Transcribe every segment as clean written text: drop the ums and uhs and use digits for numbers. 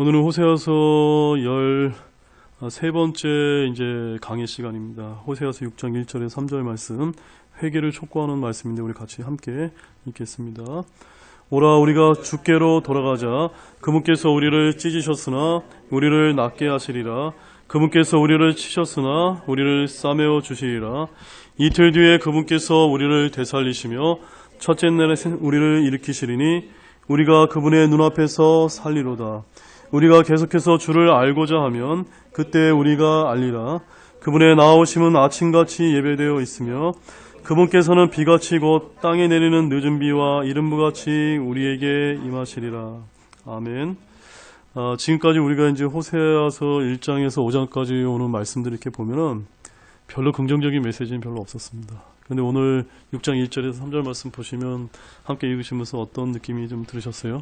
오늘은 호세아서 13번째 이제 강의 시간입니다. 호세아서 6장 1절에 3절 말씀, 회개를 촉구하는 말씀인데 우리 같이 함께 읽겠습니다. 오라 우리가 주께로 돌아가자. 그분께서 우리를 찢으셨으나 우리를 낫게 하시리라. 그분께서 우리를 치셨으나 우리를 싸매어 주시리라. 이틀 뒤에 그분께서 우리를 되살리시며 첫째 날에 우리를 일으키시리니 우리가 그분의 눈앞에서 살리로다. 우리가 계속해서 주를 알고자 하면 그때 우리가 알리라. 그분의 나오심은 아침같이 예배되어 있으며 그분께서는 비같이 곧 땅에 내리는 늦은 비와 이른부같이 우리에게 임하시리라. 아멘. 지금까지 우리가 이제 호세아서 1장에서 5장까지 오는 말씀들 이렇게 보면은 별로 긍정적인 메시지는 별로 없었습니다. 그런데 오늘 6장 1절에서 3절 말씀 보시면 함께 읽으시면서 어떤 느낌이 좀 들으셨어요?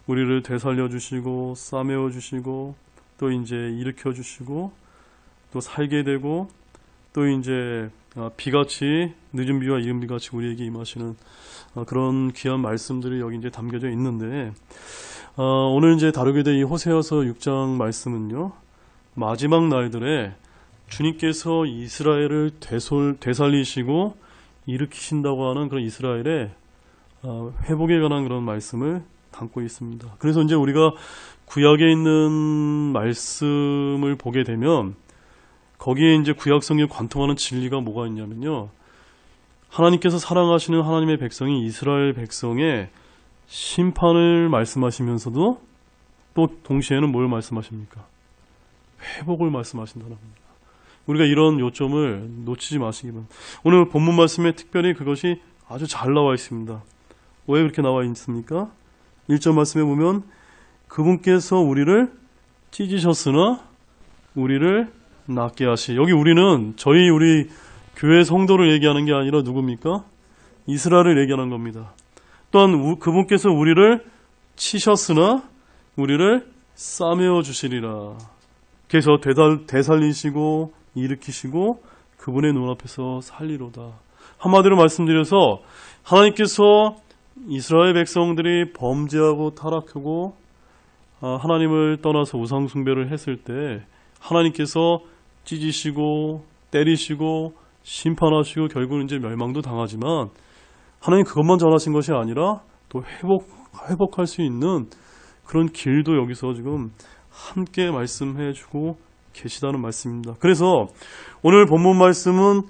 우리를 되살려 주시고 싸매어 주시고 또 이제 일으켜 주시고 또 살게 되고 또 이제 비같이 늦은 비와 이른 비같이 우리에게 임하시는 그런 귀한 말씀들이 여기 이제 담겨져 있는데 오늘 이제 다루게 될 이 호세아서 6장 말씀은요, 마지막 날들에 주님께서 이스라엘을 되살리시고 일으키신다고 하는 그런 이스라엘의 회복에 관한 그런 말씀을 담고 있습니다. 그래서 이제 우리가 구약에 있는 말씀을 보게 되면 거기에 이제 구약 성경에 관통하는 진리가 뭐가 있냐면요, 하나님께서 사랑하시는 하나님의 백성이 이스라엘 백성의 심판을 말씀하시면서도 또 동시에는 뭘 말씀하십니까? 회복을 말씀하신다는 겁니다. 우리가 이런 요점을 놓치지 마시기 바랍니다. 오늘 본문 말씀에 특별히 그것이 아주 잘 나와 있습니다. 왜 그렇게 나와 있습니까? 1절 말씀에 보면 그분께서 우리를 찢으셨으나 우리를 낫게 하시. 여기 우리는 우리 교회 성도를 얘기하는 게 아니라 누굽니까? 이스라엘을 얘기하는 겁니다. 또한 그분께서 우리를 치셨으나 우리를 싸매어 주시리라. 그래서 되살리시고 일으키시고 그분의 눈앞에서 살리로다. 한마디로 말씀드려서 하나님께서 이스라엘 백성들이 범죄하고 타락하고 하나님을 떠나서 우상 숭배를 했을 때 하나님께서 찢으시고 때리시고 심판하시고 결국은 이제 멸망도 당하지만 하나님 그것만 전하신 것이 아니라 또 회복할 수 있는 그런 길도 여기서 지금 함께 말씀해 주고 계시다는 말씀입니다. 그래서 오늘 본문 말씀은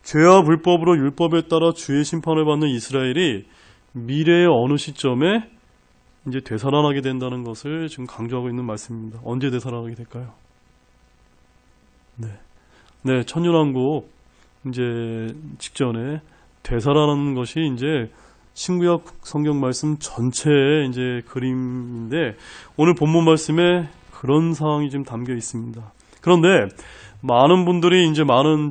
죄와 불법으로 율법에 따라 주의 심판을 받는 이스라엘이 미래의 어느 시점에 이제 되살아나게 된다는 것을 지금 강조하고 있는 말씀입니다. 언제 되살아나게 될까요? 네, 천년왕국 이제 직전에 되살아나는 것이 이제 신구약 성경 말씀 전체의 이제 그림인데 오늘 본문 말씀에 그런 상황이 지금 담겨 있습니다. 그런데 많은 분들이 많은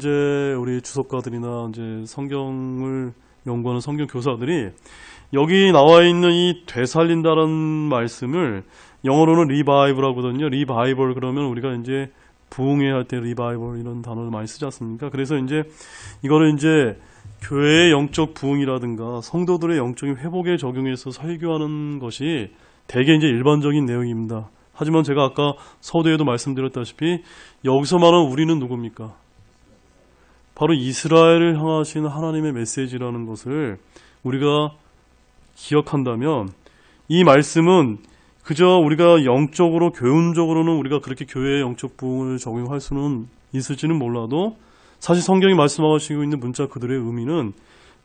우리 주석가들이나 성경을 연구하는 성경 교사들이 여기 나와 있는 이 되살린다는 말씀을 영어로는 리바이벌라고 하거든요. 리바이벌 그러면 우리가 이제 부흥회 할 때 리바이벌 이런 단어를 많이 쓰지 않습니까? 그래서 이거를 교회의 영적 부흥이라든가 성도들의 영적인 회복에 적용해서 설교하는 것이 대개 일반적인 내용입니다. 하지만 제가 아까 서두에도 말씀드렸다시피 여기서 말하는 우리는 누굽니까? 바로 이스라엘을 향하신 하나님의 메시지라는 것을 우리가 기억한다면 이 말씀은 그저 우리가 영적으로 교훈적으로는 우리가 그렇게 교회의 영적 부흥을 적용할 수는 있을지는 몰라도 사실 성경이 말씀하시고 있는 문자 그들의 의미는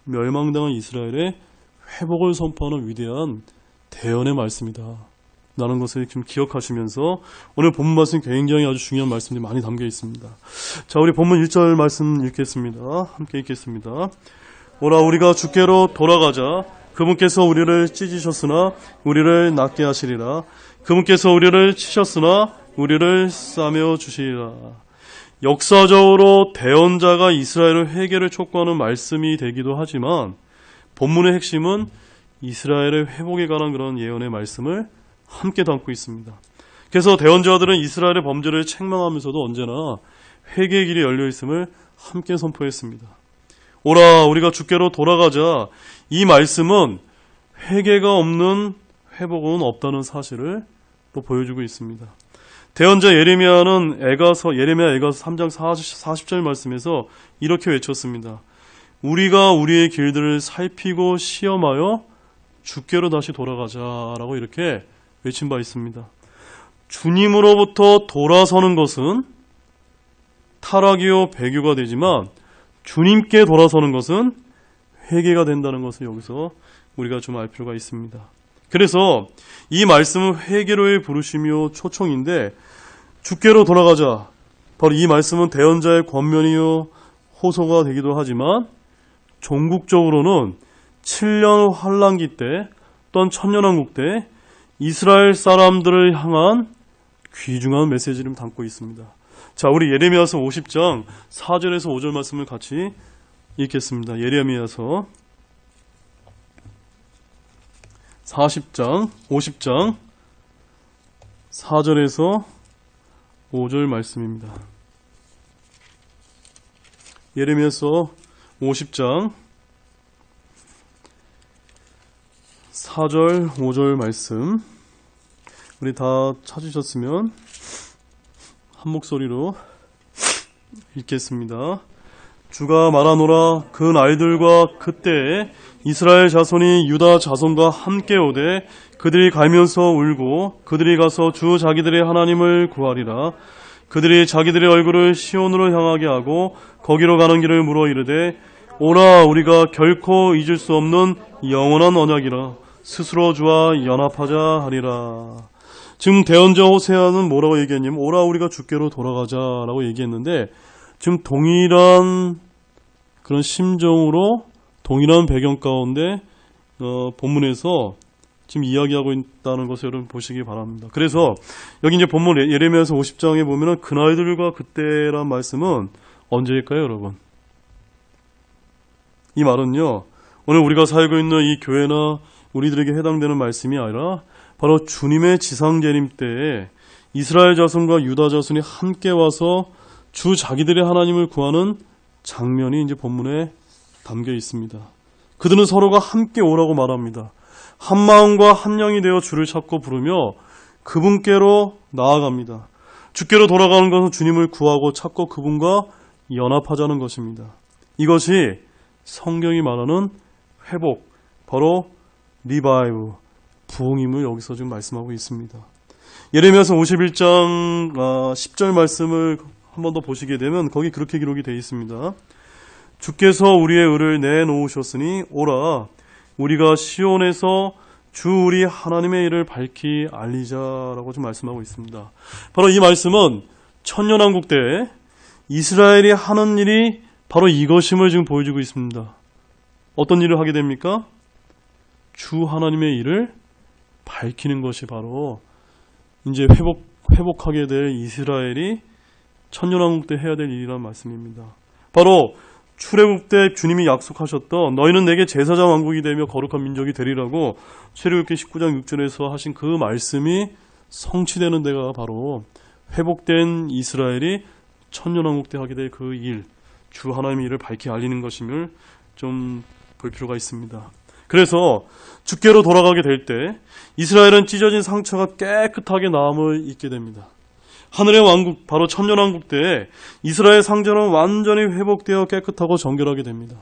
멸망당한 이스라엘의 회복을 선포하는 위대한 대언의 말씀이다 라는 것을 좀 기억하시면서 오늘 본문 말씀 굉장히 아주 중요한 말씀들이 많이 담겨 있습니다. 자, 우리 본문 1절 말씀 읽겠습니다. 함께 읽겠습니다. 오라 우리가 주께로 돌아가자. 그분께서 우리를 찢으셨으나 우리를 낫게 하시리라. 그분께서 우리를 치셨으나 우리를 싸매어 주시리라. 역사적으로 대언자가 이스라엘의 회개를 촉구하는 말씀이 되기도 하지만 본문의 핵심은 이스라엘의 회복에 관한 그런 예언의 말씀을 함께 담고 있습니다. 그래서 대언자들은 이스라엘의 범죄를 책망하면서도 언제나 회개의 길이 열려 있음을 함께 선포했습니다. 오라 우리가 주께로 돌아가자. 이 말씀은 회개가 없는 회복은 없다는 사실을 또 보여주고 있습니다. 대언자 예레미야는 예레미야 애가서 3장 40절 말씀에서 이렇게 외쳤습니다. 우리가 우리의 길들을 살피고 시험하여 주께로 다시 돌아가자라고 이렇게 외친 바 있습니다. 주님으로부터 돌아서는 것은 타락이요 배교가 되지만 주님께 돌아서는 것은 회개가 된다는 것을 여기서 우리가 좀 알 필요가 있습니다. 그래서 이 말씀은 회개로의 부르심이요 초청인데 주께로 돌아가자. 바로 이 말씀은 대언자의 권면이요 호소가 되기도 하지만 종국적으로는 7년 환란기 때 또한 천년왕국 때 이스라엘 사람들을 향한 귀중한 메시지를 담고 있습니다. 자, 우리 예레미야서 50장 4절에서 5절 말씀을 같이 읽겠습니다. 예레미야서 50장 4절에서 5절 말씀입니다. 예레미야서 50장 4절 5절 말씀 우리 다 찾으셨으면 한 목소리로 읽겠습니다. 주가 말하노라 그 날들과 그때에 이스라엘 자손이 유다 자손과 함께 오되 그들이 갈면서 울고 그들이 가서 주 자기들의 하나님을 구하리라. 그들이 자기들의 얼굴을 시온으로 향하게 하고 거기로 가는 길을 물어 이르되 오라 우리가 결코 잊을 수 없는 영원한 언약이라 스스로 주와 연합하자 하리라. 지금 대언자 호세아는 뭐라고 얘기했냐면 오라 우리가 주께로 돌아가자라고 얘기했는데 지금 동일한 그런 심정으로 동일한 배경 가운데 본문에서 지금 이야기하고 있다는 것을 여러분 보시기 바랍니다. 그래서 여기 이제 본문 예레미야서 50장에 보면은 그날들과 그때란 말씀은 언제일까요, 여러분? 이 말은요, 오늘 우리가 살고 있는 이 교회나 우리들에게 해당되는 말씀이 아니라 바로 주님의 지상재림 때에 이스라엘 자손과 유다 자손이 함께 와서 주 자기들의 하나님을 구하는 장면이 이제 본문에 담겨 있습니다. 그들은 서로가 함께 오라고 말합니다. 한 마음과 한 영이 되어 주를 찾고 부르며 그분께로 나아갑니다. 주께로 돌아가는 것은 주님을 구하고 찾고 그분과 연합하자는 것입니다. 이것이 성경이 말하는 회복, 바로 리바이브, 부흥임을 여기서 지금 말씀하고 있습니다. 예레미야서 51장 10절 말씀을 한 번 더 보시게 되면 거기 그렇게 기록이 되어 있습니다. 주께서 우리의 의를 내놓으셨으니 오라 우리가 시온에서 주 우리 하나님의 일을 밝히 알리자라고 좀 말씀하고 있습니다. 바로 이 말씀은 천년왕국 때 이스라엘이 하는 일이 바로 이것임을 지금 보여주고 있습니다. 어떤 일을 하게 됩니까? 주 하나님의 일을 밝히는 것이 바로 이제 회복하게 될 이스라엘이 천년왕국 때 해야 될 일이라는 말씀입니다. 바로 출애굽 때 주님이 약속하셨던 너희는 내게 제사장 왕국이 되며 거룩한 민족이 되리라고 출애굽기 19장 6절에서 하신 그 말씀이 성취되는 데가 바로 회복된 이스라엘이 천년왕국 때 하게 될 그 일, 주 하나님의 일을 밝히 알리는 것임을 좀 볼 필요가 있습니다. 그래서 주께로 돌아가게 될 때 이스라엘은 찢어진 상처가 깨끗하게 나음을 잊게 됩니다. 하늘의 왕국, 바로 천년왕국 때 이스라엘 상전은 완전히 회복되어 깨끗하고 정결하게 됩니다.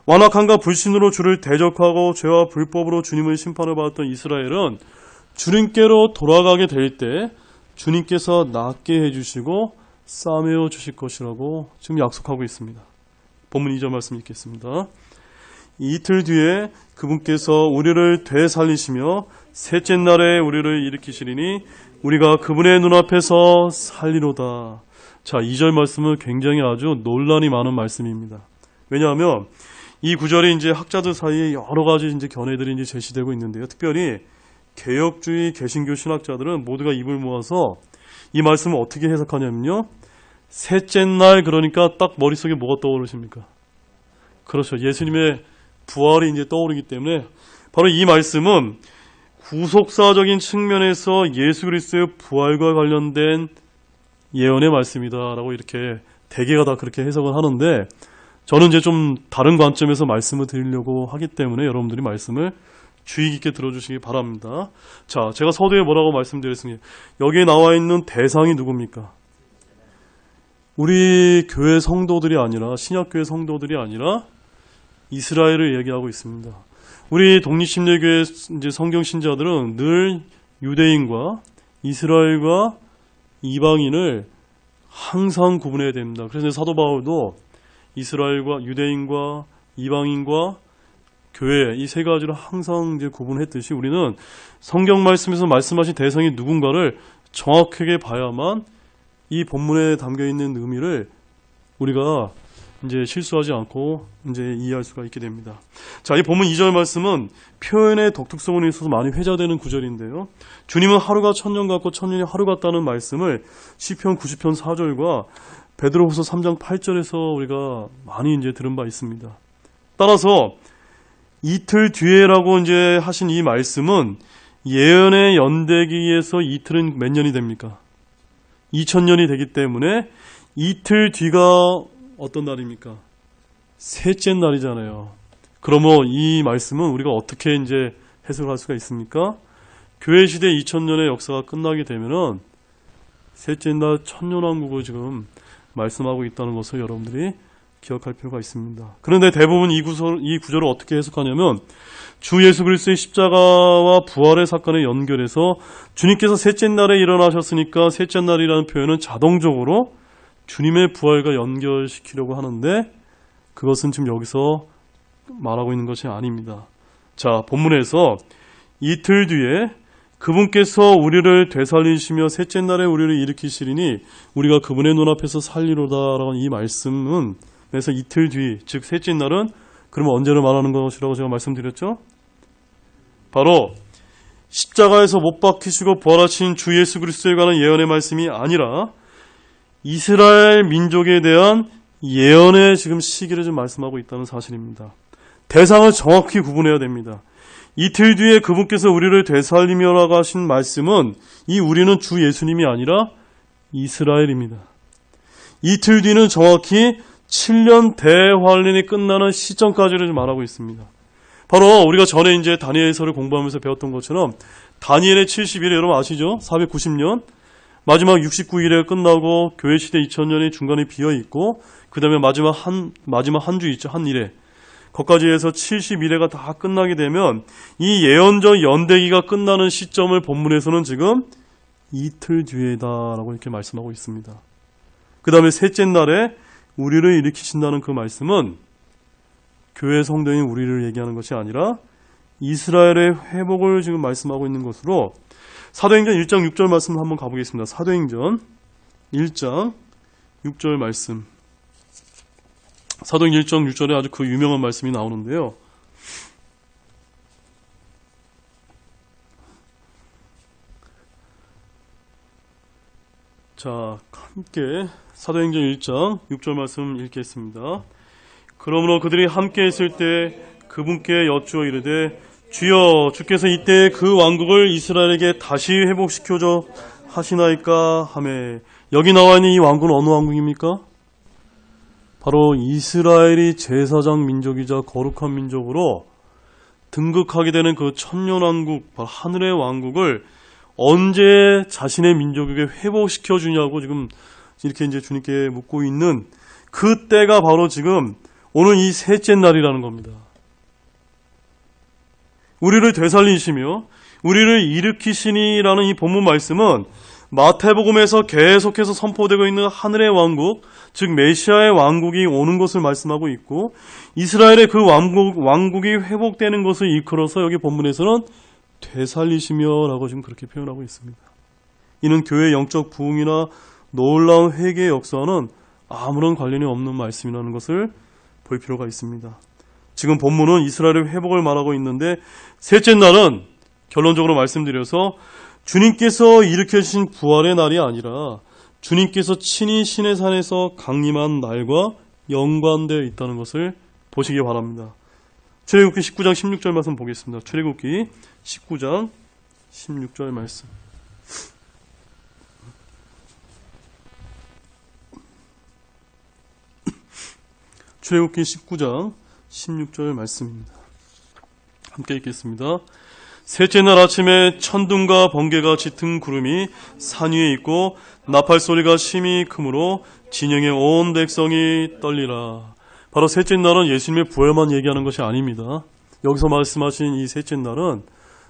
완악함과 불신으로 주를 대적하고 죄와 불법으로 주님의 심판을 받았던 이스라엘은 주님께로 돌아가게 될 때 주님께서 낫게 해주시고 싸매어 주실 것이라고 지금 약속하고 있습니다. 본문 2절 말씀 읽겠습니다. 이틀 뒤에 그분께서 우리를 되살리시며 셋째 날에 우리를 일으키시리니 우리가 그분의 눈앞에서 살리로다. 자, 2절 말씀은 굉장히 아주 논란이 많은 말씀입니다. 왜냐하면 이 구절이 이제 학자들 사이에 여러 가지 이제 견해들이 이제 제시되고 있는데요. 특별히 개혁주의 개신교 신학자들은 모두가 입을 모아서 이 말씀을 어떻게 해석하냐면요. 셋째 날 그러니까 딱 머릿속에 뭐가 떠오르십니까? 그렇죠. 예수님의 부활이 이제 떠오르기 때문에 바로 이 말씀은 구속사적인 측면에서 예수 그리스도의 부활과 관련된 예언의 말씀이다라고 이렇게 대개가 다 그렇게 해석을 하는데 저는 이제 좀 다른 관점에서 말씀을 드리려고 하기 때문에 여러분들이 말씀을 주의 깊게 들어주시기 바랍니다. 자, 제가 서두에 뭐라고 말씀드렸습니다. 여기에 나와 있는 대상이 누굽니까? 우리 교회 성도들이 아니라, 신약교회 성도들이 아니라 이스라엘을 얘기하고 있습니다. 우리 독립심리교회 이제 성경신자들은 늘 유대인과 이스라엘과 이방인을 항상 구분해야 됩니다. 그래서 사도 바울도 이스라엘과 유대인과 이방인과 교회 이 세 가지를 항상 이제 구분했듯이 우리는 성경 말씀에서 말씀하신 대상이 누군가를 정확하게 봐야만 이 본문에 담겨 있는 의미를 우리가 이제 실수하지 않고 이제 이해할 수가 있게 됩니다. 자, 이 본문 2절 말씀은 표현의 독특성에 있어서 많이 회자되는 구절인데요. 주님은 하루가 천년 같고 천년이 하루 같다는 말씀을 시편 90편 4절과 베드로후서 3장 8절에서 우리가 많이 이제 들은 바 있습니다. 따라서 이틀 뒤에라고 이제 하신 이 말씀은 예언의 연대기에서 이틀은 몇 년이 됩니까? 2000년이 되기 때문에 이틀 뒤가 어떤 날입니까? 셋째 날이잖아요. 그러면 이 말씀은 우리가 어떻게 이제 해석할 수가 있습니까? 교회 시대 2000년의 역사가 끝나게 되면은 셋째 날 천년왕국을 지금 말씀하고 있다는 것을 여러분들이 기억할 필요가 있습니다. 그런데 대부분 이 구절을 어떻게 해석하냐면 주 예수 그리스도의 십자가와 부활의 사건에 연결해서 주님께서 셋째 날에 일어나셨으니까 셋째 날이라는 표현은 자동적으로 주님의 부활과 연결시키려고 하는데 그것은 지금 여기서 말하고 있는 것이 아닙니다. 자, 본문에서 이틀 뒤에 그분께서 우리를 되살리시며 셋째 날에 우리를 일으키시리니 우리가 그분의 눈앞에서 살리로다라는 이 말씀은 그래서 이틀 뒤, 즉 셋째 날은 그러면 언제를 말하는 것이라고 제가 말씀드렸죠? 바로 십자가에서 못 박히시고 부활하신 주 예수 그리스도에 관한 예언의 말씀이 아니라 이스라엘 민족에 대한 예언의 지금 시기를 좀 말씀하고 있다는 사실입니다. 대상을 정확히 구분해야 됩니다. 이틀 뒤에 그분께서 우리를 되살리며라고 하신 말씀은 이 우리는 주 예수님이 아니라 이스라엘입니다. 이틀 뒤는 정확히 7년 대환란이 끝나는 시점까지를 말하고 있습니다. 바로 우리가 전에 이제 다니엘서를 공부하면서 배웠던 것처럼 다니엘의 70일에 여러분 아시죠? 490년 마지막 69일에 끝나고 교회 시대 2000년이 중간에 비어 있고 그 다음에 마지막 한 주 있죠. 한 일에 거기까지 해서 71회가 다 끝나게 되면 이 예언적 연대기가 끝나는 시점을 본문에서는 지금 이틀 뒤에다라고 이렇게 말씀하고 있습니다. 그 다음에 셋째 날에 우리를 일으키신다는 그 말씀은 교회 성도인 우리를 얘기하는 것이 아니라 이스라엘의 회복을 지금 말씀하고 있는 것으로 사도행전 1장 6절 말씀을 한번 가보겠습니다. 사도행전 1장 6절 말씀. 사도행전 1장 6절에 아주 그 유명한 말씀이 나오는데요. 자, 함께 사도행전 1장 6절 말씀 읽겠습니다. 그러므로 그들이 함께 있을 때 그분께 여쭈어 이르되 주여 주께서 이때 그 왕국을 이스라엘에게 다시 회복시켜줘 하시나이까 하매 여기 나와 있는 이 왕국은 어느 왕국입니까? 바로 이스라엘이 제사장 민족이자 거룩한 민족으로 등극하게 되는 그 천년왕국, 바로 하늘의 왕국을 언제 자신의 민족에게 회복시켜 주냐고 지금 이렇게 이제 주님께 묻고 있는 그 때가 바로 지금 오늘 이 셋째 날이라는 겁니다. 우리를 되살리시며 우리를 일으키시니라는 이 본문 말씀은 마태복음에서 계속해서 선포되고 있는 하늘의 왕국, 즉 메시아의 왕국이 오는 것을 말씀하고 있고 이스라엘의 그 왕국이 회복되는 것을 일컬어서 여기 본문에서는 되살리시며라고 지금 그렇게 표현하고 있습니다. 이는 교회의 영적 부흥이나 놀라운 회개의 역사와는 아무런 관련이 없는 말씀이라는 것을 볼 필요가 있습니다. 지금 본문은 이스라엘의 회복을 말하고 있는데 셋째 날은 결론적으로 말씀드려서 주님께서 일으켜주신 부활의 날이 아니라 주님께서 친히 신의 산에서 강림한 날과 연관되어 있다는 것을 보시기 바랍니다. 출애굽기 19장 16절 말씀 보겠습니다. 출애굽기 19장 16절 말씀. 출애굽기 19장 16절 말씀입니다. 함께 읽겠습니다. 셋째 날 아침에 천둥과 번개가 짙은 구름이 산 위에 있고 나팔 소리가 심히 크므로 진영의 온 백성이 떨리라. 바로 셋째 날은 예수님의 부활만 얘기하는 것이 아닙니다. 여기서 말씀하신 이 셋째 날은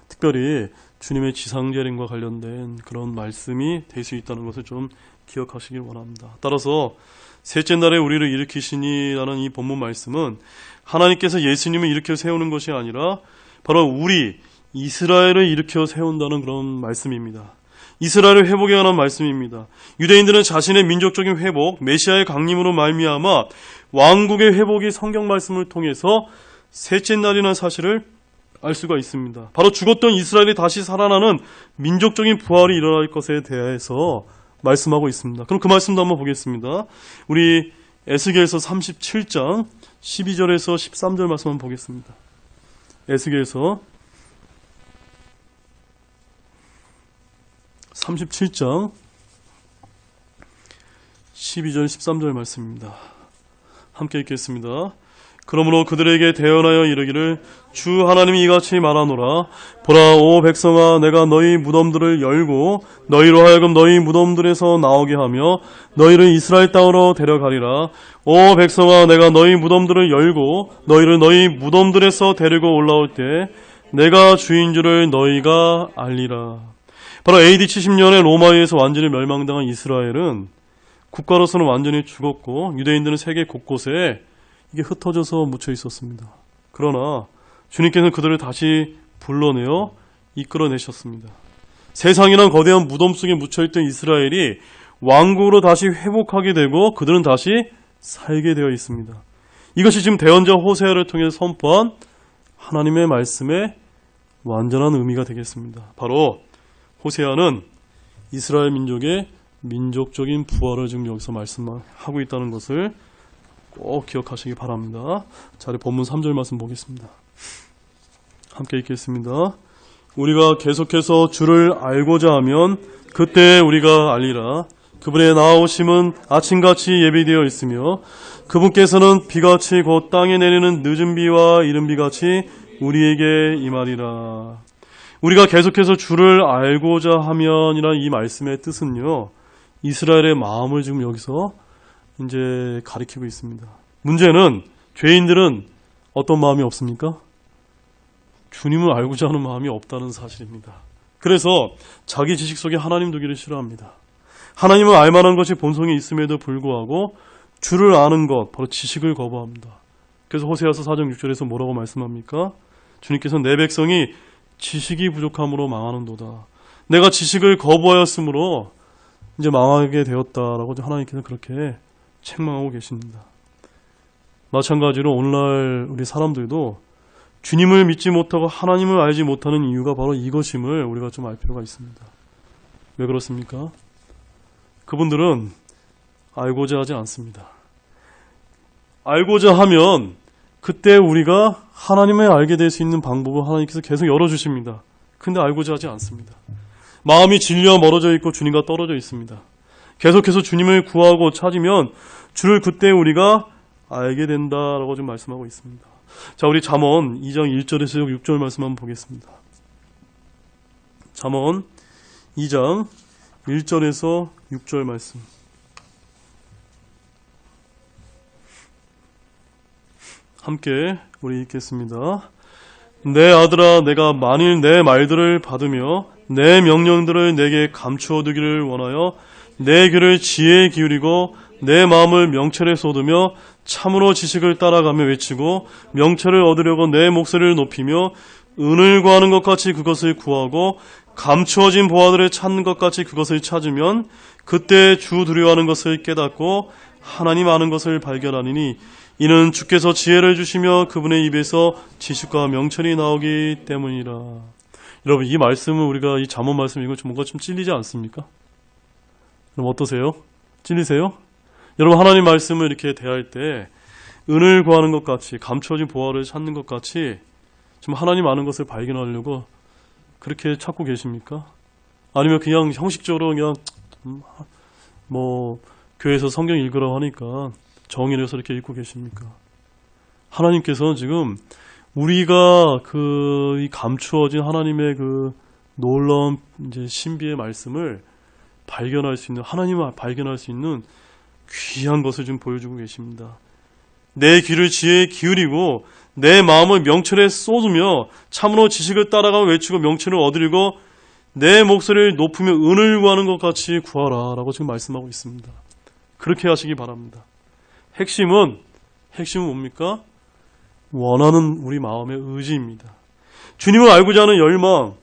특별히 주님의 지상재림과 관련된 그런 말씀이 될 수 있다는 것을 좀 기억하시길 원합니다. 따라서 셋째 날에 우리를 일으키시니라는 이 본문 말씀은 하나님께서 예수님을 일으켜 세우는 것이 아니라 바로 우리 이스라엘을 일으켜 세운다는 그런 말씀입니다. 이스라엘을 회복에 관한 말씀입니다. 유대인들은 자신의 민족적인 회복, 메시아의 강림으로 말미암아 왕국의 회복이 성경 말씀을 통해서 셋째 날이라는 사실을 알 수가 있습니다. 바로 죽었던 이스라엘이 다시 살아나는 민족적인 부활이 일어날 것에 대해서 말씀하고 있습니다. 그럼 그 말씀도 한번 보겠습니다. 우리 에스겔서 37장 12절에서 13절 말씀 한번 보겠습니다. 에스겔서 37장 12절 13절 말씀입니다. 함께 읽겠습니다. 그러므로 그들에게 대언하여 이르기를 주 하나님이 이같이 말하노라. 보라, 오 백성아, 내가 너희 무덤들을 열고 너희로 하여금 너희 무덤들에서 나오게 하며 너희를 이스라엘 땅으로 데려가리라. 오 백성아, 내가 너희 무덤들을 열고 너희를 너희 무덤들에서 데리고 올라올 때 내가 주인 줄을 너희가 알리라. 바로 AD 70년에 로마에서 완전히 멸망당한 이스라엘은 국가로서는 완전히 죽었고 유대인들은 세계 곳곳에 이게 흩어져서 묻혀 있었습니다. 그러나 주님께서는 그들을 다시 불러내어 이끌어내셨습니다. 세상이란 거대한 무덤 속에 묻혀있던 이스라엘이 왕국으로 다시 회복하게 되고 그들은 다시 살게 되어 있습니다. 이것이 지금 대언자 호세아를 통해 선포한 하나님의 말씀의 완전한 의미가 되겠습니다. 바로 호세아는 이스라엘 민족의 민족적인 부활을 지금 여기서 말씀하고 있다는 것을 꼭 기억하시기 바랍니다. 자, 우리 본문 3절 말씀 보겠습니다. 함께 읽겠습니다. 우리가 계속해서 주를 알고자 하면 그때 우리가 알리라. 그분의 나아오심은 아침같이 예비되어 있으며 그분께서는 비같이 곧 땅에 내리는 늦은 비와 이른 비같이 우리에게 임하리라. 우리가 계속해서 주를 알고자 하면이라는 이 말씀의 뜻은요, 이스라엘의 마음을 지금 여기서 이제 가리키고 있습니다. 문제는 죄인들은 어떤 마음이 없습니까? 주님을 알고자 하는 마음이 없다는 사실입니다. 그래서 자기 지식 속에 하나님 두기를 싫어합니다. 하나님을 알만한 것이 본성이 있음에도 불구하고 주를 아는 것, 바로 지식을 거부합니다. 그래서 호세아서 4장 6절에서 뭐라고 말씀합니까? 주님께서 내 백성이 지식이 부족함으로 망하는도다. 내가 지식을 거부하였으므로 이제 망하게 되었다라고 하나님께서 그렇게 책망하고 계십니다. 마찬가지로 오늘날 우리 사람들도 주님을 믿지 못하고 하나님을 알지 못하는 이유가 바로 이것임을 우리가 좀 알 필요가 있습니다. 왜 그렇습니까? 그분들은 알고자 하지 않습니다. 알고자 하면 그때 우리가 하나님을 알게 될 수 있는 방법을 하나님께서 계속 열어주십니다. 근데 알고자 하지 않습니다. 마음이 진리와 멀어져 있고 주님과 떨어져 있습니다. 계속해서 주님을 구하고 찾으면 주를 그때 우리가 알게 된다라고 좀 말씀하고 있습니다. 자, 우리 잠언 2장 1절에서 6절 말씀 한번 보겠습니다. 잠언 2장 1절에서 6절 말씀. 함께 우리 읽겠습니다. 내 아들아, 내가 만일 내 말들을 받으며 내 명령들을 내게 감추어 두기를 원하여 내 귀를 지혜에 기울이고 내 마음을 명철에 쏟으며 참으로 지식을 따라가며 외치고 명철을 얻으려고 내 목소리를 높이며 은을 구하는 것 같이 그것을 구하고 감추어진 보화들을 찾는 것 같이 그것을 찾으면 그때 주 두려워하는 것을 깨닫고 하나님 아는 것을 발견하리니 이는 주께서 지혜를 주시며 그분의 입에서 지식과 명철이 나오기 때문이라. 여러분, 이 말씀은 우리가 이 잠언 말씀 이거 뭔가 좀 찔리지 않습니까? 그럼 어떠세요? 찔리세요? 여러분, 하나님 말씀을 이렇게 대할 때 은을 구하는 것 같이 감춰진 보화를 찾는 것 같이 좀 하나님 아는 것을 발견하려고 그렇게 찾고 계십니까? 아니면 그냥 형식적으로 그냥 뭐 교회에서 성경 읽으라고 하니까 정의를 해서 이렇게 읽고 계십니까? 하나님께서는 지금 우리가 이 감추어진 하나님의 그 놀라운 이제 신비의 말씀을 발견할 수 있는, 하나님을 발견할 수 있는 귀한 것을 좀 보여주고 계십니다. 내 귀를 지혜에 기울이고 내 마음을 명철에 쏟으며 참으로 지식을 따라가 외치고 명철을 얻으려고 내 목소리를 높이며 은을 구하는 것 같이 구하라 라고 지금 말씀하고 있습니다. 그렇게 하시기 바랍니다. 핵심은 뭡니까? 원하는 우리 마음의 의지입니다. 주님을 알고자 하는 열망,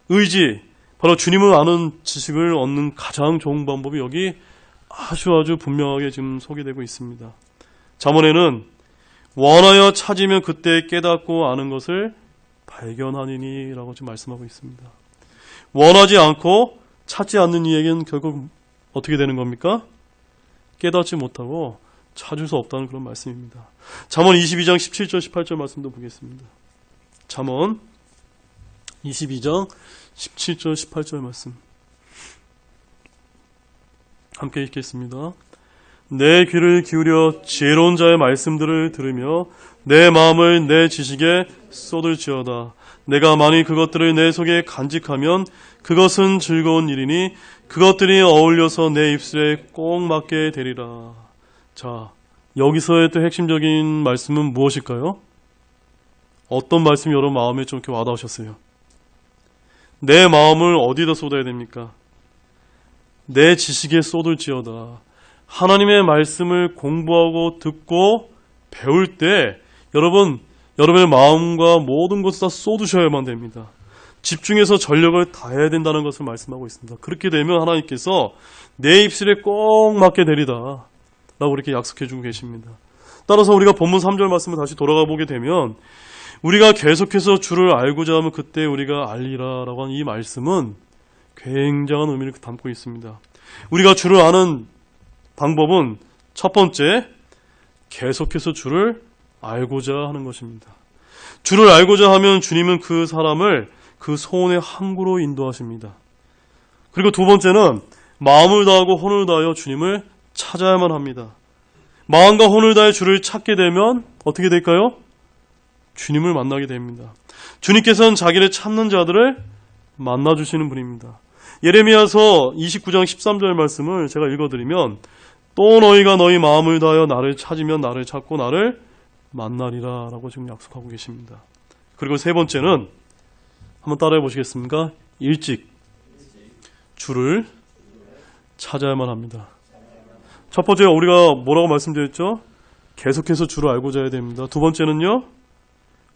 의지, 바로 주님을 아는 지식을 얻는 가장 좋은 방법이 여기 아주 분명하게 지금 소개되고 있습니다. 잠언에는 원하여 찾으면 그때 깨닫고 아는 것을 발견하니니 라고 지금 말씀하고 있습니다. 원하지 않고 찾지 않는 이에게는 결국 어떻게 되는 겁니까? 깨닫지 못하고 찾을 수 없다는 그런 말씀입니다. 잠언 22장 17절 18절 말씀도 보겠습니다. 잠언 22장 17절 18절 말씀 함께 읽겠습니다. 내 귀를 기울여 지혜로운 자의 말씀들을 들으며 내 마음을 내 지식에 쏟을지어다. 내가 만일 그것들을 내 속에 간직하면 그것은 즐거운 일이니 그것들이 어울려서 내 입술에 꼭 맞게 되리라. 자, 여기서의 또 핵심적인 말씀은 무엇일까요? 어떤 말씀이 여러분 마음에 좀 이렇게 와닿으셨어요? 내 마음을 어디다 쏟아야 됩니까? 내 지식에 쏟을지어다. 하나님의 말씀을 공부하고 듣고 배울 때 여러분의 마음과 모든 것을 다 쏟으셔야만 됩니다. 집중해서 전력을 다해야 된다는 것을 말씀하고 있습니다. 그렇게 되면 하나님께서 내 입술에 꼭 맞게 되리다 라고 이렇게 약속해 주고 계십니다. 따라서 우리가 본문 3절 말씀을 다시 돌아가 보게 되면 우리가 계속해서 주를 알고자 하면 그때 우리가 알리라 라고 하는 이 말씀은 굉장한 의미를 담고 있습니다. 우리가 주를 아는 방법은 첫 번째, 계속해서 주를 알고자 하는 것입니다. 주를 알고자 하면 주님은 그 사람을 그 소원의 항구로 인도하십니다. 그리고 두 번째는 마음을 다하고 혼을 다하여 주님을 찾아야만 합니다. 마음과 혼을 다해 주를 찾게 되면 어떻게 될까요? 주님을 만나게 됩니다. 주님께서는 자기를 찾는 자들을 만나주시는 분입니다. 예레미야서 29장 13절 말씀을 제가 읽어드리면 또 너희가 너희 마음을 다하여 나를 찾으면 나를 찾고 나를 만나리라 라고 지금 약속하고 계십니다. 그리고 세 번째는 한번 따라해 보시겠습니까? 일찍 주를 찾아야만 합니다. 첫 번째 우리가 뭐라고 말씀드렸죠? 계속해서 주를 알고자 해야 됩니다. 두 번째는요,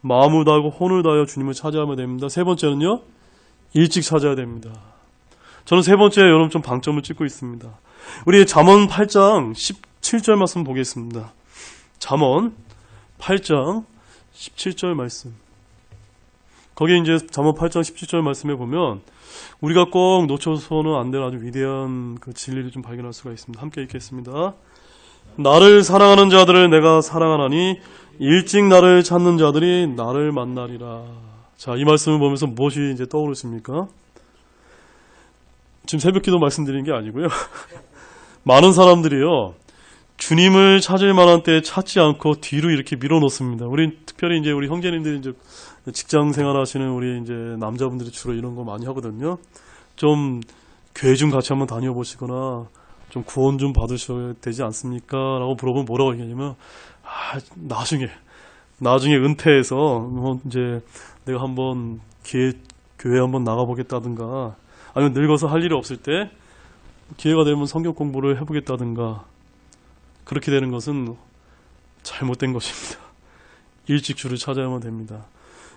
마음을 다하고 혼을 다하여 주님을 찾아야만 됩니다. 세 번째는요, 일찍 찾아야 됩니다. 저는 세 번째에 여러분 좀 방점을 찍고 있습니다. 우리 잠언 8장 17절 말씀 보겠습니다. 잠언 8장 17절 말씀. 거기 이제 잠언 8장 17절 말씀에 보면 우리가 꼭 놓쳐서는 안 될 아주 위대한 그 진리를 좀 발견할 수가 있습니다. 함께 읽겠습니다. 나를 사랑하는 자들을 내가 사랑하나니 일찍 나를 찾는 자들이 나를 만나리라. 자, 이 말씀을 보면서 무엇이 이제 떠오르십니까? 지금 새벽기도 말씀드린 게 아니고요. 많은 사람들이요, 주님을 찾을 만한 때에 찾지 않고 뒤로 이렇게 밀어놓습니다. 우리 특별히 이제 우리 형제님들이 이제 직장 생활하시는 우리 이제 남자분들이 주로 이런 거 많이 하거든요. 좀 교회 좀 같이 한번 다녀보시거나 좀 구원 좀 받으셔야 되지 않습니까? 라고 물어보면 뭐라고 얘기하냐면, 나중에 은퇴해서 뭐 이제 내가 한번 교회 한번 나가보겠다든가, 아니면 늙어서 할 일이 없을 때 기회가 되면 성경 공부를 해보겠다든가, 그렇게 되는 것은 잘못된 것입니다. 일찍 주를 찾아야만 됩니다.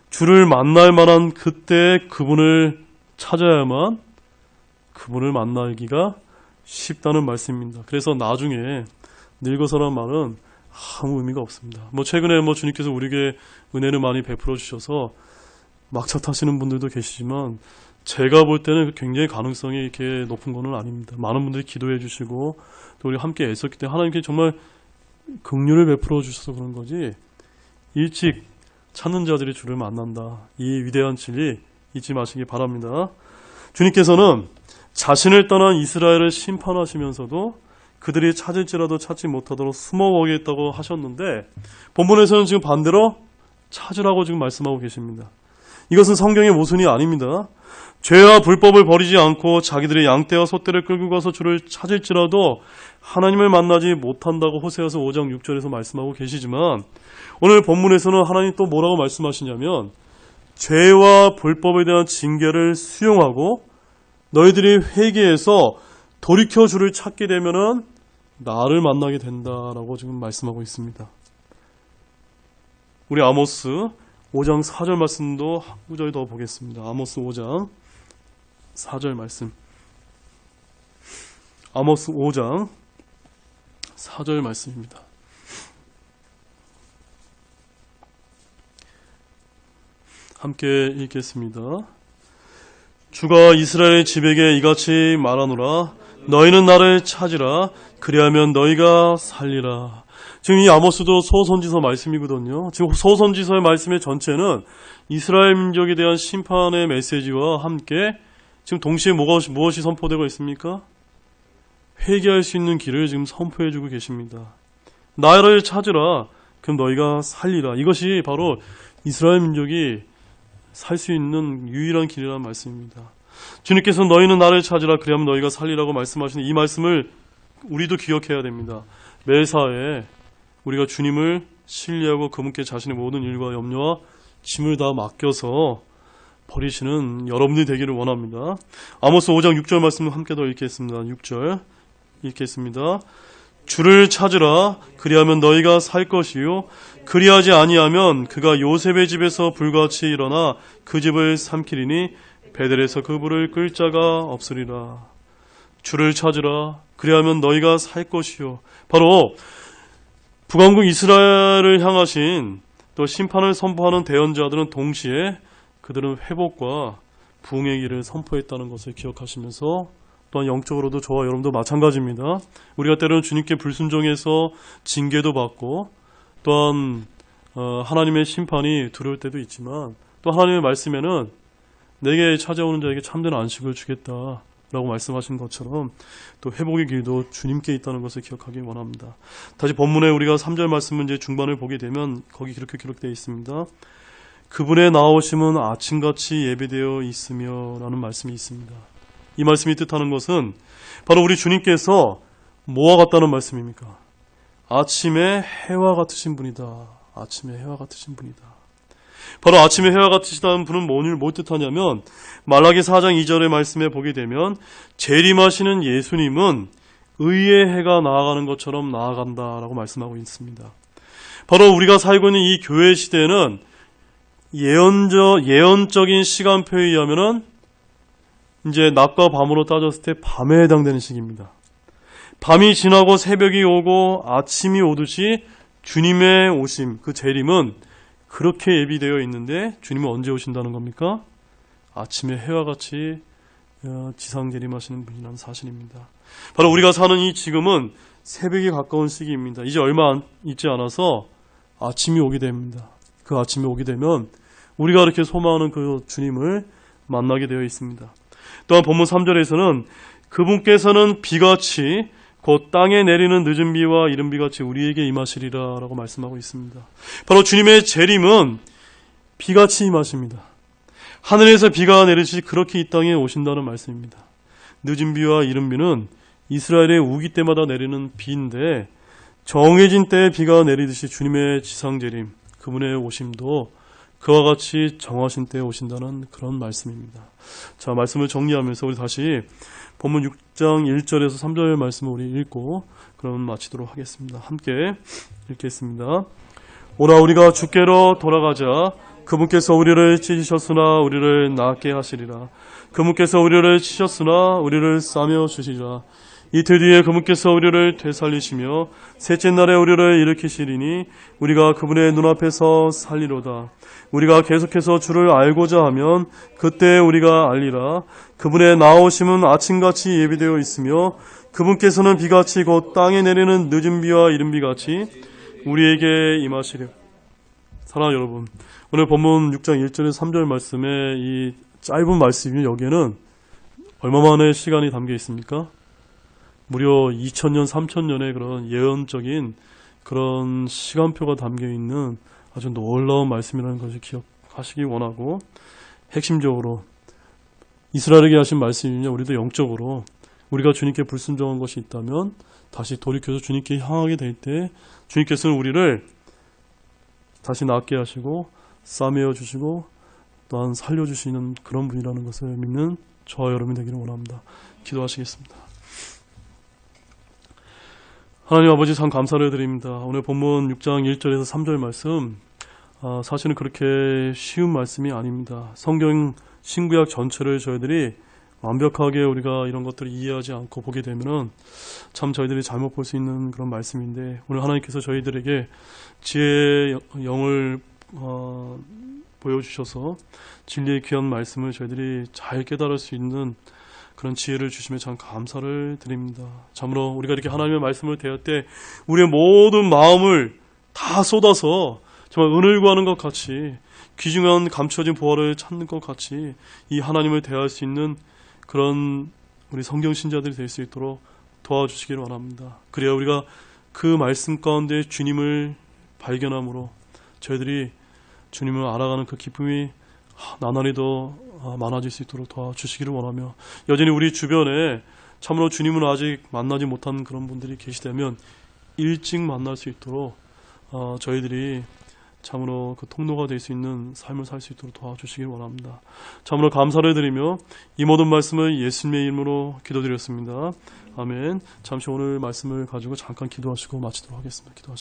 주를 만날 만한 그때 그분을 찾아야만 그분을 만나기가 쉽다는 말씀입니다. 그래서 나중에 늙어서란 말은 아무 의미가 없습니다. 최근에 주님께서 우리에게 은혜를 많이 베풀어 주셔서 막차 타시는 분들도 계시지만 제가 볼 때는 굉장히 가능성이 이렇게 높은 거는 아닙니다. 많은 분들이 기도해 주시고 또 우리 함께 애썼기 때문에 하나님께 정말 긍휼을 베풀어 주셔서 그런 거지, 일찍 찾는 자들이 주를 만난다, 이 위대한 진리 잊지 마시기 바랍니다. 주님께서는 자신을 떠난 이스라엘을 심판하시면서도 그들이 찾을지라도 찾지 못하도록 숨어보겠다고 하셨는데, 본문에서는 지금 반대로 찾으라고 지금 말씀하고 계십니다. 이것은 성경의 모순이 아닙니다. 죄와 불법을 버리지 않고 자기들의 양떼와 소떼를 끌고 가서 주를 찾을지라도 하나님을 만나지 못한다고 호세아서 5장 6절에서 말씀하고 계시지만, 오늘 본문에서는 하나님 또 뭐라고 말씀하시냐면 죄와 불법에 대한 징계를 수용하고 너희들이 회개해서 돌이켜 주를 찾게 되면은 나를 만나게 된다라고 지금 말씀하고 있습니다. 우리 아모스 5장 4절 말씀도 한 구절 더 보겠습니다. 아모스 5장 4절 말씀. 아모스 5장 4절 말씀입니다. 함께 읽겠습니다. 주가 이스라엘 집에게 이같이 말하노라. 너희는 나를 찾으라. 그리하면 너희가 살리라. 지금 이 아모스도 소선지서 말씀이거든요. 지금 소선지서의 말씀의 전체는 이스라엘 민족에 대한 심판의 메시지와 함께 지금 동시에 무엇이 선포되고 있습니까? 회개할 수 있는 길을 지금 선포해주고 계십니다. 나를 찾으라. 그럼 너희가 살리라. 이것이 바로 이스라엘 민족이 살 수 있는 유일한 길이라는 말씀입니다. 주님께서 너희는 나를 찾으라. 그리하면 너희가 살리라고 말씀하시는 이 말씀을 우리도 기억해야 됩니다. 매사에 우리가 주님을 신뢰하고 그분께 자신의 모든 일과 염려와 짐을 다 맡겨서 버리시는 여러분들이 되기를 원합니다. 아모스 5장 6절 말씀을 함께 더 읽겠습니다. 6절 읽겠습니다. 주를 찾으라. 그리하면 너희가 살 것이요 그리하지 아니하면 그가 요셉의 집에서 불같이 일어나 그 집을 삼키리니 베델에서 그 불을 끌 자가 없으리라. 주를 찾으라. 그리하면 너희가 살 것이요. 바로 북왕국 이스라엘을 향하신 또 심판을 선포하는 대언자들은 동시에 그들은 회복과 부흥의 길을 선포했다는 것을 기억하시면서 또한 영적으로도 저와 여러분도 마찬가지입니다. 우리가 때로는 주님께 불순종해서 징계도 받고 또한 하나님의 심판이 두려울 때도 있지만 또 하나님의 말씀에는 내게 찾아오는 자에게 참된 안식을 주겠다라고 말씀하신 것처럼 또 회복의 길도 주님께 있다는 것을 기억하기 원합니다. 다시 본문에 우리가 3절 말씀 이제 중반을 보게 되면 거기 이렇게 기록되어 있습니다. 그분의 나오심은 아침같이 예배되어 있으며 라는 말씀이 있습니다. 이 말씀이 뜻하는 것은 바로 우리 주님께서 뭐와 같다는 말씀입니까? 아침에 해와 같으신 분이다. 아침에 해와 같으신 분이다. 바로 아침에 해와 같으시다는 분은 뭘 뜻하냐면 말라기 4장 2절의 말씀에 보게 되면 재림하시는 예수님은 의의 해가 나아가는 것처럼 나아간다라고 말씀하고 있습니다. 바로 우리가 살고 있는 이 교회 시대는 예언적인 시간표에 의하면은 이제 낮과 밤으로 따졌을 때 밤에 해당되는 시기입니다. 밤이 지나고 새벽이 오고 아침이 오듯이 주님의 오심, 그 재림은 그렇게 예비되어 있는데 주님은 언제 오신다는 겁니까? 아침에 해와 같이 지상 재림하시는 분이라는 사실입니다. 바로 우리가 사는 이 지금은 새벽이 가까운 시기입니다. 이제 얼마 있지 않아서 아침이 오게 됩니다. 그 아침이 오게 되면 우리가 이렇게 소망하는 그 주님을 만나게 되어 있습니다. 또한 본문 3절에서는 그분께서는 비같이 곧 땅에 내리는 늦은 비와 이른 비같이 우리에게 임하시리라 라고 말씀하고 있습니다. 바로 주님의 재림은 비같이 임하십니다. 하늘에서 비가 내리듯이 그렇게 이 땅에 오신다는 말씀입니다. 늦은 비와 이른 비는 이스라엘의 우기 때마다 내리는 비인데 정해진 때에 비가 내리듯이 주님의 지상 재림, 그분의 오심도 그와 같이 정하신 때에 오신다는 그런 말씀입니다. 자, 말씀을 정리하면서 우리 다시 본문 6장 1절에서 3절 말씀을 우리 읽고 그럼 마치도록 하겠습니다. 함께 읽겠습니다. 오라 우리가 주께로 돌아가자. 그분께서 우리를 찢으셨으나 우리를 낫게 하시리라. 그분께서 우리를 치셨으나 우리를 싸며 주시리라. 이틀 뒤에 그분께서 우리를 되살리시며 셋째 날에 우리를 일으키시리니 우리가 그분의 눈앞에서 살리로다. 우리가 계속해서 주를 알고자 하면 그때 우리가 알리라. 그분의 나오심은 아침같이 예비되어 있으며 그분께서는 비같이 곧 땅에 내리는 늦은 비와 이른 비같이 우리에게 임하시려. 사랑하는 여러분, 오늘 본문 6장 1절에서 3절 말씀의 이 짧은 말씀이 여기에는 얼마만의 시간이 담겨 있습니까? 무려 2000년, 3000년의 그런 예언적인 그런 시간표가 담겨 있는 아주 놀라운 말씀이라는 것을 기억하시기 원하고, 핵심적으로 이스라엘에게 하신 말씀이냐, 우리도 영적으로 우리가 주님께 불순종한 것이 있다면 다시 돌이켜서 주님께 향하게 될 때 주님께서는 우리를 다시 낫게 하시고 싸매어 주시고 또한 살려주시는 그런 분이라는 것을 믿는 저와 여러분이 되기를 원합니다. 기도하시겠습니다. 하나님 아버지, 참 감사를 드립니다. 오늘 본문 6장 1절에서 3절 말씀, 사실은 그렇게 쉬운 말씀이 아닙니다. 성경 신구약 전체를 저희들이 완벽하게 우리가 이런 것들을 이해하지 않고 보게 되면은 참 저희들이 잘못 볼 수 있는 그런 말씀인데, 오늘 하나님께서 저희들에게 지혜의 영을 보여주셔서 진리의 귀한 말씀을 저희들이 잘 깨달을 수 있는 그런 지혜를 주시며 참 감사를 드립니다. 참으로 우리가 이렇게 하나님의 말씀을 대할 때 우리의 모든 마음을 다 쏟아서 정말 은을 구하는 것 같이, 귀중한 감춰진 보화를 찾는 것 같이 이 하나님을 대할 수 있는 그런 우리 성경 신자들이 될 수 있도록 도와주시기를 원합니다. 그래야 우리가 그 말씀 가운데 주님을 발견함으로 저희들이 주님을 알아가는 그 기쁨이 나날이 더 많아질 수 있도록 도와주시기를 원하며, 여전히 우리 주변에 참으로 주님을 아직 만나지 못한 그런 분들이 계시다면 일찍 만날 수 있도록 저희들이 참으로 그 통로가 될 수 있는 삶을 살 수 있도록 도와주시길 원합니다. 참으로 감사를 드리며 이 모든 말씀을 예수님의 이름으로 기도드렸습니다. 아멘. 잠시 오늘 말씀을 가지고 잠깐 기도하시고 마치도록 하겠습니다. 기도하시겠습니다.